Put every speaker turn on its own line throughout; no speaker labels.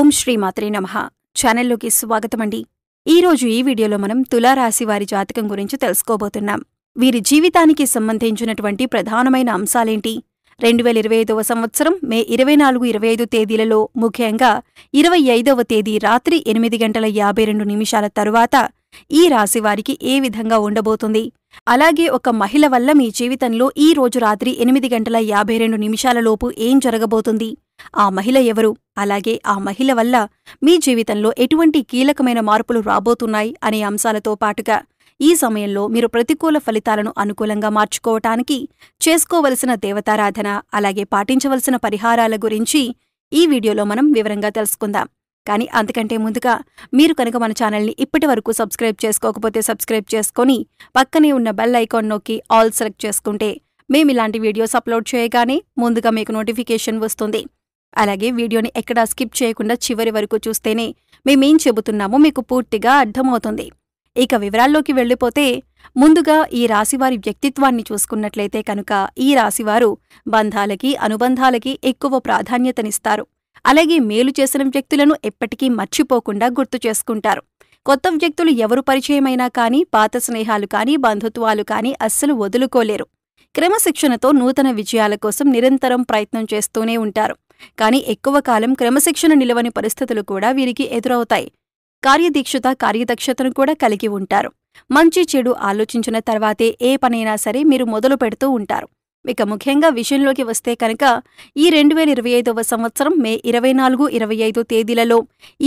ఓం శ్రీమాత్రే నమః. ఛానల్లోకి స్వాగతమండి. ఈరోజు ఈ వీడియోలో మనం తులారాశి వారి జాతకం గురించి తెలుసుకోబోతున్నాం. వీరి జీవితానికి సంబంధించినటువంటి ప్రధానమైన అంశాలేంటి? 2025వ సంవత్సరం మే 24-25 తేదీలలో, ముఖ్యంగా 25వ తేదీ రాత్రి 8:52 తరువాత ఈ రాశి వారికి ఏ విధంగా ఉండబోతుంది? అలాగే ఒక మహిళ వల్ల మీ జీవితంలో ఈ రోజు రాత్రి 8:52 లోపు ఏం జరగబోతుంది? ఆ మహిళ ఎవరు? అలాగే ఆ మహిళ వల్ల మీ జీవితంలో ఎటువంటి కీలకమైన మార్పులు రాబోతున్నాయి అనే అంశాలతో పాటుగా ఈ సమయంలో మీరు ప్రతికూల ఫలితాలను అనుకూలంగా మార్చుకోవటానికి చేసుకోవలసిన దేవతారాధన, అలాగే పాటించవలసిన పరిహారాల గురించి ఈ వీడియోలో మనం వివరంగా తెలుసుకుందాం. కానీ అంతకంటే ముందుగా మీరు కనుక మన ఛానల్ని ఇప్పటివరకు సబ్స్క్రైబ్ చేసుకోకపోతే సబ్స్క్రైబ్ చేసుకొని పక్కనే ఉన్న బెల్ ఐకాన్ నొక్కి ఆల్ సెలెక్ట్ చేసుకుంటే మేమిలాంటి వీడియోస్ అప్లోడ్ చేయగానే ముందుగా మీకు నోటిఫికేషన్ వస్తుంది. అలాగే వీడియోని ఎక్కడా స్కిప్ చేయకుండా చివరి వరకు చూస్తేనే మేమేం చెబుతున్నామో మీకు పూర్తిగా అర్థమవుతుంది. ఇక వివరాల్లోకి వెళ్ళిపోతే, ముందుగా ఈ రాశివారి వ్యక్తిత్వాన్ని చూసుకున్నట్లయితే కనుక ఈ రాశివారు బంధాలకి, అనుబంధాలకి ఎక్కువ ప్రాధాన్యతనిస్తారు. అలాగే మేలు చేసిన వ్యక్తులను ఎప్పటికీ మర్చిపోకుండా గుర్తు చేసుకుంటారు. కొత్త వ్యక్తులు ఎవరు పరిచయమైనా కానీ, పాత స్నేహాలు కానీ, బంధుత్వాలు కానీ అస్సలు వదులుకోలేరు. క్రమశిక్షణతో నూతన విజయాల కోసం నిరంతరం ప్రయత్నం చేస్తూనే ఉంటారు. కానీ ఎక్కువ కాలం క్రమశిక్షణ నిలవని పరిస్థితులు కూడా వీరికి ఎదురవుతాయి. కార్యదీక్షత, కార్యదక్షతను కూడా కలిగి ఉంటారు. మంచి చెడు ఆలోచించిన తర్వాతే ఏ పనైనా సరే మీరు మొదలు పెడుతూ ఉంటారు. ఇక ముఖ్యంగా విషయంలోకి వస్తే కనుక ఈ 2025వ సంవత్సరం మే 24-25 తేదీలలో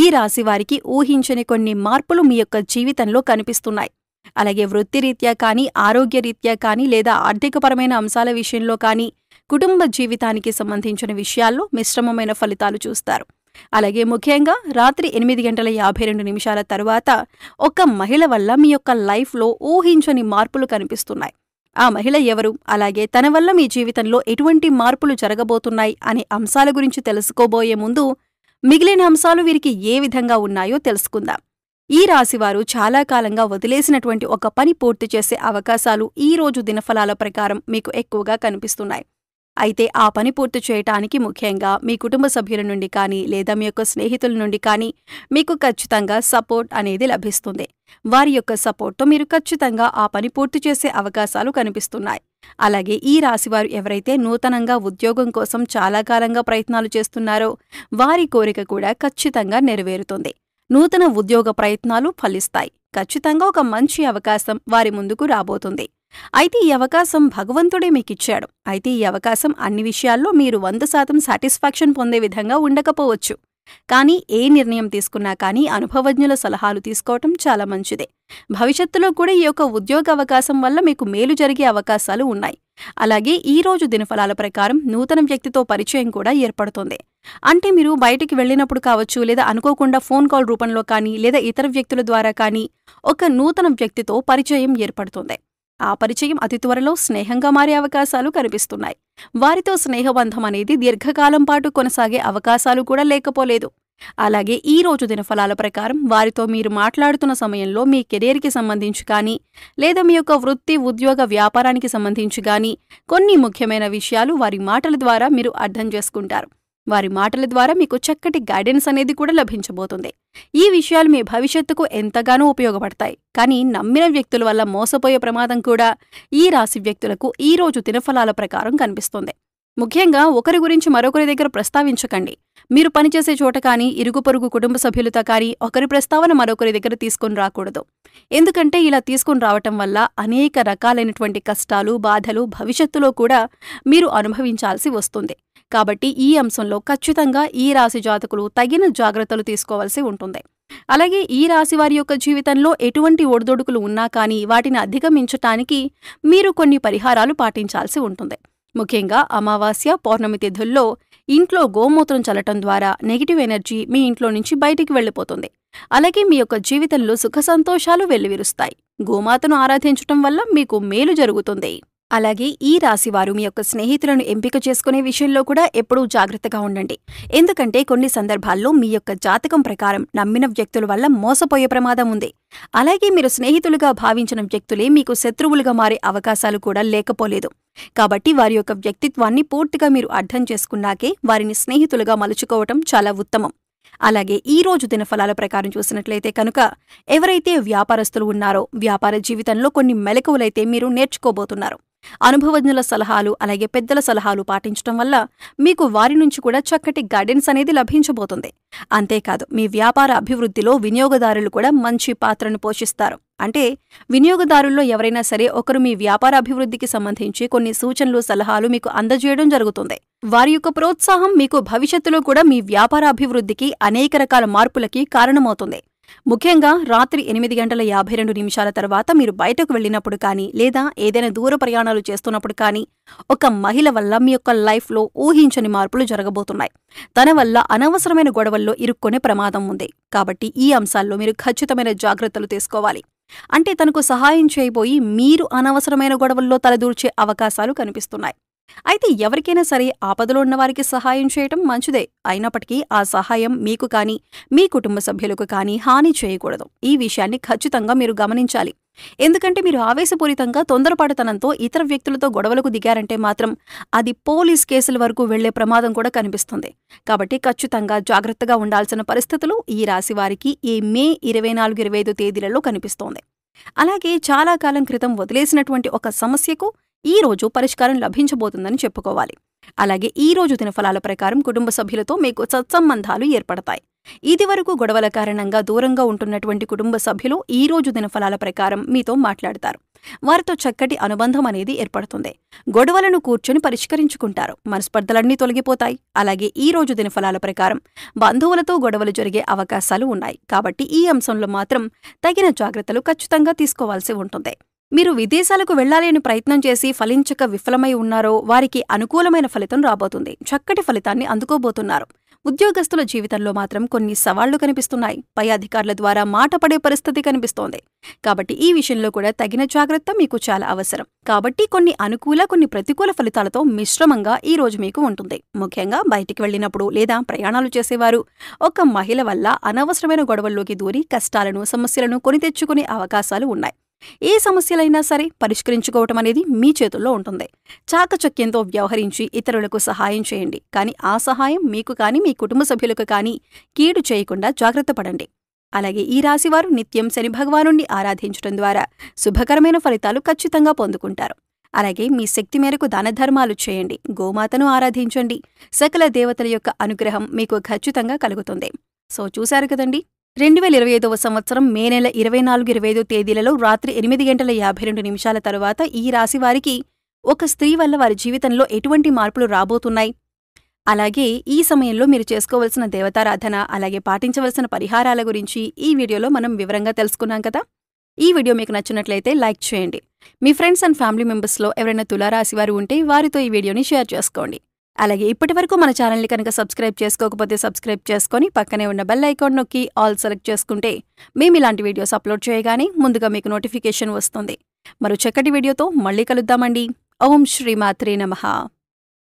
ఈ రాశివారికి ఊహించని కొన్ని మార్పులు మీ యొక్క జీవితంలో కనిపిస్తున్నాయి. అలాగే వృత్తిరీత్యా కానీ, ఆరోగ్యరీత్యా కానీ, లేదా ఆర్థికపరమైన అంశాల విషయంలో కానీ, కుటుంబ జీవితానికి సంబంధించిన విషయాల్లో మిశ్రమమైన ఫలితాలు చూస్తారు. అలాగే ముఖ్యంగా రాత్రి 8:52 తరువాత ఒక మహిళ వల్ల మీ యొక్క లైఫ్లో ఊహించని మార్పులు కనిపిస్తున్నాయి. ఆ మహిళ ఎవరు? అలాగే తన వల్ల మీ జీవితంలో ఎటువంటి మార్పులు జరగబోతున్నాయి అనే అంశాల గురించి తెలుసుకోబోయే ముందు మిగిలిన అంశాలు వీరికి ఏ విధంగా ఉన్నాయో తెలుసుకుందాం. ఈ రాశివారు చాలా కాలంగా వదిలేసినటువంటి ఒక పని పూర్తి చేసే అవకాశాలు ఈ రోజు దినఫలాల ప్రకారం మీకు ఎక్కువగా కనిపిస్తున్నాయి. అయితే ఆ పని పూర్తి చేయటానికి ముఖ్యంగా మీ కుటుంబ సభ్యుల నుండి కానీ, లేదా మీ యొక్క స్నేహితుల నుండి కానీ మీకు ఖచ్చితంగా సపోర్ట్ అనేది లభిస్తుంది. వారి యొక్క సపోర్ట్తో మీరు ఖచ్చితంగా ఆ పని పూర్తి చేసే అవకాశాలు కనిపిస్తున్నాయి. అలాగే ఈ రాశివారు ఎవరైతే నూతనంగా ఉద్యోగం కోసం చాలా కాలంగా ప్రయత్నాలు చేస్తున్నారో వారి కోరిక కూడా ఖచ్చితంగా నెరవేరుతుంది. నూతన ఉద్యోగ ప్రయత్నాలు ఫలిస్తాయి. ఖచ్చితంగా ఒక మంచి అవకాశం వారి ముందుకు రాబోతుంది. అయితే ఈ అవకాశం భగవంతుడే మీకిచ్చాడు. అయితే ఈ అవకాశం అన్ని విషయాల్లో మీరు 100% సాటిస్ఫాక్షన్ పొందే విధంగా ఉండకపోవచ్చు. కానీ ఏ నిర్ణయం తీసుకున్నా కానీ అనుభవజ్ఞుల సలహాలు తీసుకోవటం చాలా మంచిదే. భవిష్యత్తులో కూడా ఈ యొక్క ఉద్యోగ అవకాశం వల్ల మీకు మేలు జరిగే అవకాశాలు ఉన్నాయి. అలాగే ఈ రోజు దినఫలాల ప్రకారం నూతన వ్యక్తితో పరిచయం కూడా ఏర్పడుతుంది. అంటే మీరు బయటికి వెళ్ళినప్పుడు కావచ్చు, లేదా అనుకోకుండా ఫోన్ కాల్ రూపంలో కానీ, లేదా ఇతర వ్యక్తుల ద్వారా కానీ ఒక నూతన వ్యక్తితో పరిచయం ఏర్పడుతుంది. ఆ పరిచయం అతి త్వరలో స్నేహంగా మారే అవకాశాలు కనిపిస్తున్నాయి. వారితో స్నేహబంధం అనేది దీర్ఘకాలం పాటు కొనసాగే అవకాశాలు కూడా లేకపోలేదు. అలాగే ఈ రోజు దినఫలాల ప్రకారం వారితో మీరు మాట్లాడుతున్న సమయంలో మీ కెరీర్కి సంబంధించి కానీ, లేదా మీ యొక్క వృత్తి, ఉద్యోగ, వ్యాపారానికి సంబంధించి కానీ కొన్ని ముఖ్యమైన విషయాలు వారి మాటల ద్వారా మీరు అర్థం చేసుకుంటారు. వారి మాటల ద్వారా మీకు చక్కటి గైడెన్స్ అనేది కూడా లభించబోతుంది. ఈ విషయాలు మీ భవిష్యత్తుకు ఎంతగానో ఉపయోగపడతాయి. కానీ నమ్మిన వ్యక్తుల వల్ల మోసపోయే ప్రమాదం కూడా ఈ రాశి వ్యక్తులకు ఈ రోజు దినఫలాల ప్రకారం కనిపిస్తుంది. ముఖ్యంగా ఒకరి గురించి మరొకరి దగ్గర ప్రస్తావించకండి. మీరు పనిచేసే చోట కానీ, ఇరుగు పొరుగు కుటుంబ సభ్యులతో కానీ ఒకరి ప్రస్తావన మరొకరి దగ్గర తీసుకుని రాకూడదు. ఎందుకంటే ఇలా తీసుకుని రావటం వల్ల అనేక రకాలైనటువంటి కష్టాలు, బాధలు భవిష్యత్తులో కూడా మీరు అనుభవించాల్సి వస్తుంది. కాబట్టి ఈ అంశంలో ఖచ్చితంగా ఈ రాశి జాతకులు తగిన జాగ్రత్తలు తీసుకోవాల్సి ఉంటుంది. అలాగే ఈ రాశి వారి యొక్క జీవితంలో ఎటువంటి ఒడిదొడుకులు ఉన్నా కానీ వాటిని అధిగమించటానికి మీరు కొన్ని పరిహారాలు పాటించాల్సి ఉంటుంది. ముఖ్యంగా అమావాస్య, పౌర్ణమి తిథుల్లో ఇంట్లో గోమూత్రం చల్లటం ద్వారా నెగిటివ్ ఎనర్జీ మీ ఇంట్లో నుంచి బయటికి వెళ్ళిపోతుంది. అలాగే మీ యొక్క జీవితంలో సుఖ సంతోషాలు వెల్లివిరుస్తాయి. గోమాతను ఆరాధించటం వల్ల మీకు మేలు జరుగుతుంది. అలాగే ఈ రాశివారు మీ యొక్క స్నేహితులను ఎంపిక చేసుకునే విషయంలో కూడా ఎప్పుడూ జాగ్రత్తగా ఉండండి. ఎందుకంటే కొన్ని సందర్భాల్లో మీ యొక్క జాతకం ప్రకారం నమ్మిన వ్యక్తుల వల్ల మోసపోయే ప్రమాదం ఉంది. అలాగే మీరు స్నేహితులుగా భావించిన వ్యక్తులే మీకు శత్రువులుగా మారే అవకాశాలు కూడా లేకపోలేదు. కాబట్టి వారి యొక్క వ్యక్తిత్వాన్ని పూర్తిగా మీరు అర్థం చేసుకున్నాకే వారిని స్నేహితులుగా మలుచుకోవటం చాలా ఉత్తమం. అలాగే ఈ రోజు దినఫలాల ప్రకారం చూసినట్లయితే కనుక ఎవరైతే వ్యాపారస్తులు ఉన్నారో వ్యాపార జీవితంలో కొన్ని మెలకువలైతే మీరు నేర్చుకోబోతున్నారు. అనుభవజ్ఞుల సలహాలు అలాగే పెద్దల సలహాలు పాటించడం వల్ల మీకు వారి నుంచి కూడా చక్కటి గైడెన్స్ అనేది లభించబోతుంది. అంతేకాదు మీ వ్యాపార అభివృద్ధిలో వినియోగదారులు కూడా మంచి పాత్రను పోషిస్తారు. అంటే వినియోగదారుల్లో ఎవరైనా సరే ఒకరు మీ వ్యాపార అభివృద్ధికి సంబంధించి కొన్ని సూచనలు సలహాలు మీకు అందజేయడం జరుగుతుంది. వారి యొక్క ప్రోత్సాహం మీకు భవిష్యత్తులో కూడా మీ వ్యాపార అభివృద్ధికి అనేక రకాల మార్పులకి కారణమవుతుంది. ముఖ్యంగా రాత్రి 8:52 తర్వాత మీరు బయటకు వెళ్ళినప్పుడు కానీ లేదా ఏదైనా దూర ప్రయాణాలు చేస్తున్నప్పుడు కానీ ఒక మహిళ వల్ల మీ యొక్క లైఫ్లో ఊహించని మార్పులు జరగబోతున్నాయి. తన వల్ల అనవసరమైన గొడవల్లో ఇరుక్కునే ప్రమాదం ఉంది. కాబట్టి ఈ అంశాల్లో మీరు ఖచ్చితమైన జాగ్రత్తలు తీసుకోవాలి. అంటే తనకు సహాయం చేయబోయి మీరు అనవసరమైన గొడవల్లో తలదూర్చే అవకాశాలు కనిపిస్తున్నాయి. అయితే ఎవరికైనా సరే ఆపదలో ఉన్నవారికి సహాయం చేయటం మంచిదే. అయినప్పటికీ ఆ సహాయం మీకు కానీ మీ కుటుంబ సభ్యులకు కానీ హాని చేయకూడదు. ఈ విషయాన్ని ఖచ్చితంగా మీరు గమనించాలి. ఎందుకంటే మీరు ఆవేశపూరితంగా తొందరపాటుతనంతో ఇతర వ్యక్తులతో గొడవలకు దిగారంటే మాత్రం అది పోలీస్ కేసుల వరకు వెళ్లే ప్రమాదం కూడా కనిపిస్తుంది. కాబట్టి ఖచ్చితంగా జాగ్రత్తగా ఉండాల్సిన పరిస్థితులు ఈ రాశి వారికి ఈ మే 24-25 తేదీలలో కనిపిస్తోంది. అలాగే చాలా కాలం క్రితం వదిలేసినటువంటి ఒక సమస్యకు ఈ రోజు పరిష్కారం లభించబోతుందని చెప్పుకోవాలి. అలాగే ఈ రోజు దినఫలాల ప్రకారం కుటుంబ సభ్యులతో మీకు సత్సంబంధాలు ఏర్పడతాయి. ఇదివరకు గొడవల కారణంగా దూరంగా ఉంటున్నటువంటి కుటుంబ సభ్యులు ఈ రోజు దినఫలాల ప్రకారం మీతో మాట్లాడతారు. వారితో చక్కటి అనుబంధం అనేది ఏర్పడుతుంది. గొడవలను కూర్చొని పరిష్కరించుకుంటారు. మనస్పర్ధలన్నీ తొలగిపోతాయి. అలాగే ఈ రోజు దినఫలాల ప్రకారం బంధువులతో గొడవలు జరిగే అవకాశాలు ఉన్నాయి. కాబట్టి ఈ అంశంలో మాత్రం తగిన జాగ్రత్తలు ఖచ్చితంగా తీసుకోవాల్సి ఉంటుంది. మీరు విదేశాలకు వెళ్లాలి అని ప్రయత్నం చేసి ఫలించక విఫలమై ఉన్నారో వారికి అనుకూలమైన ఫలితం రాబోతుంది. చక్కటి ఫలితాన్ని అందుకోబోతున్నారు. ఉద్యోగస్తుల జీవితంలో మాత్రం కొన్ని సవాళ్లు కనిపిస్తున్నాయి. పై అధికారుల ద్వారా మాట పడే పరిస్థితి కనిపిస్తోంది. కాబట్టి ఈ విషయంలో కూడా తగిన జాగ్రత్త మీకు చాలా అవసరం. కాబట్టి కొన్ని అనుకూల కొన్ని ప్రతికూల ఫలితాలతో మిశ్రమంగా ఈ రోజు మీకు ఉంటుంది. ముఖ్యంగా బయటికి వెళ్లినప్పుడు లేదా ప్రయాణాలు చేసేవారు ఒక మహిళ వల్ల అనవసరమైన గొడవల్లోకి దూరి కష్టాలను సమస్యలను కొని తెచ్చుకునే అవకాశాలు ఉన్నాయి. ఏ సమస్యలైనా సరే పరిష్కరించుకోవటం అనేది మీ చేతుల్లో ఉంటుంది. చాకచక్యంతో వ్యవహరించి ఇతరులకు సహాయం చేయండి. కానీ ఆ సహాయం మీకు కానీ మీ కుటుంబ సభ్యులకు కానీ కీడు చేయకుండా జాగ్రత్త పడండి. అలాగే ఈ రాశివారు నిత్యం శని భగవానుణ్ణి ఆరాధించడం ద్వారా శుభకరమైన ఫలితాలు ఖచ్చితంగా పొందుకుంటారు. అలాగే మీ శక్తి మేరకు దానధర్మాలు చేయండి. గోమాతను ఆరాధించండి. సకల దేవతల యొక్క అనుగ్రహం మీకు ఖచ్చితంగా కలుగుతుంది. సో చూశారు కదండి, 2025వ సంవత్సరం మే నెల 24-25 తేదీలలో రాత్రి 8:52 తరువాత ఈ రాశివారికి ఒక స్త్రీ వల్ల వారి జీవితంలో ఎటువంటి మార్పులు రాబోతున్నాయి, అలాగే ఈ సమయంలో మీరు చేసుకోవలసిన దేవతారాధన అలాగే పాటించవలసిన పరిహారాల గురించి ఈ వీడియోలో మనం వివరంగా తెలుసుకున్నాం కదా. ఈ వీడియో మీకు నచ్చినట్లయితే లైక్ చేయండి. మీ ఫ్రెండ్స్ అండ్ ఫ్యామిలీ మెంబర్స్లో ఎవరైనా తులారాశివారు ఉంటే వారితో ఈ వీడియోని షేర్ చేసుకోండి. అలాగే ఇప్పటివరకు మన ఛానల్ని కనుక సబ్స్క్రైబ్ చేసుకోకపోతే సబ్స్క్రైబ్ చేసుకొని పక్కనే ఉన్న బెల్ ఐకాన్ నొక్కి ఆల్ సెలెక్ట్ చేసుకుంటే మేము ఇలాంటి వీడియోస్ అప్లోడ్ చేయగానే ముందుగా మీకు నోటిఫికేషన్ వస్తుంది. మరో చక్కటి వీడియోతో మళ్ళీ కలుద్దామండి. ఓం శ్రీమాత్రే నమః.